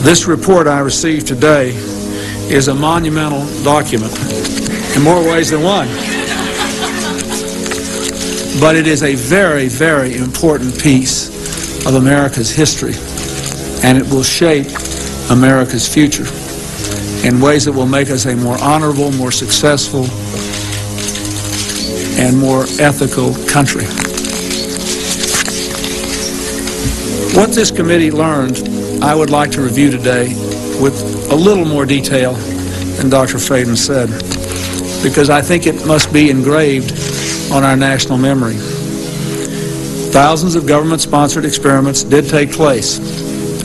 This report I received today is a monumental document in more ways than one. But it is a very, very important piece of America's history, and it will shape America's future in ways that will make us a more honorable, more successful, and more ethical country. What this committee learned, I would like to review today with a little more detail than Dr. Faden said, because I think it must be engraved on our national memory. Thousands of government-sponsored experiments did take place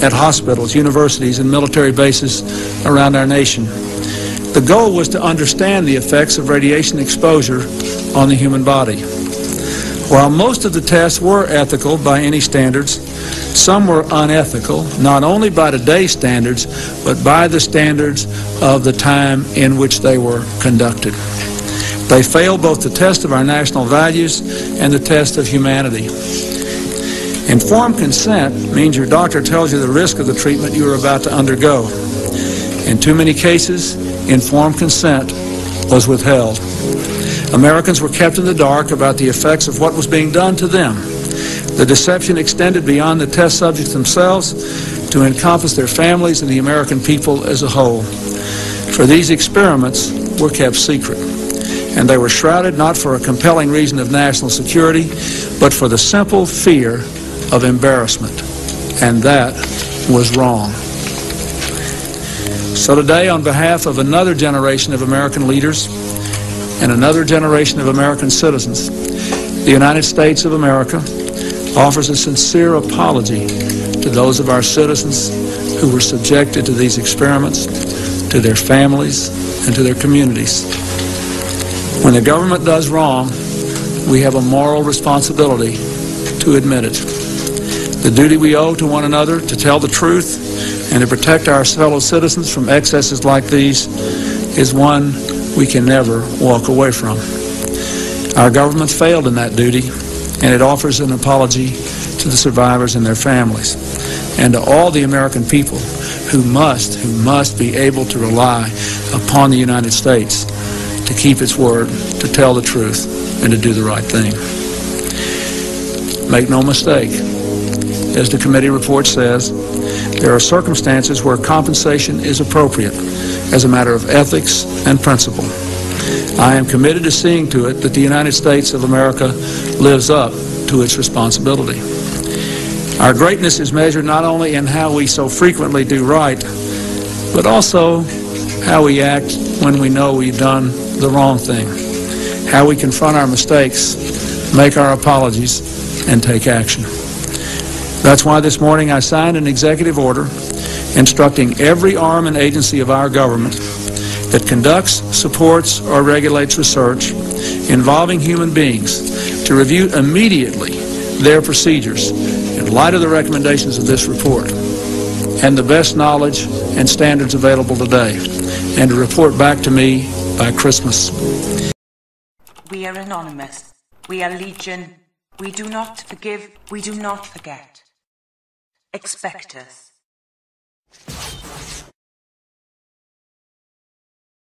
at hospitals, universities, and military bases around our nation. The goal was to understand the effects of radiation exposure on the human body. While most of the tests were ethical by any standards, some were unethical, not only by today's standards, but by the standards of the time in which they were conducted. They failed both the test of our national values and the test of humanity. Informed consent means your doctor tells you the risk of the treatment you are about to undergo. In too many cases, informed consent was withheld. Americans were kept in the dark about the effects of what was being done to them. The deception extended beyond the test subjects themselves to encompass their families and the American people as a whole. For these experiments were kept secret, and they were shrouded not for a compelling reason of national security, but for the simple fear of embarrassment, and that was wrong. So today, on behalf of another generation of American leaders and another generation of American citizens, the United States of America offers a sincere apology to those of our citizens who were subjected to these experiments, to their families, and to their communities. When the government does wrong, we have a moral responsibility to admit it. The duty we owe to one another to tell the truth and to protect our fellow citizens from excesses like these is one we can never walk away from. Our government failed in that duty, and it offers an apology to the survivors and their families, and to all the American people who must be able to rely upon the United States to keep its word, to tell the truth, and to do the right thing. Make no mistake, as the committee report says, there are circumstances where compensation is appropriate as a matter of ethics and principle. I am committed to seeing to it that the United States of America lives up to its responsibility. Our greatness is measured not only in how we so frequently do right, but also how we act when we know we've done the wrong thing, how we confront our mistakes, make our apologies, and take action. That's why this morning I signed an executive order instructing every arm and agency of our government that conducts, supports, or regulates research involving human beings to review immediately their procedures in light of the recommendations of this report and the best knowledge and standards available today, and to report back to me by Christmas. We are anonymous. We are legion. We do not forgive. We do not forget. Expect us.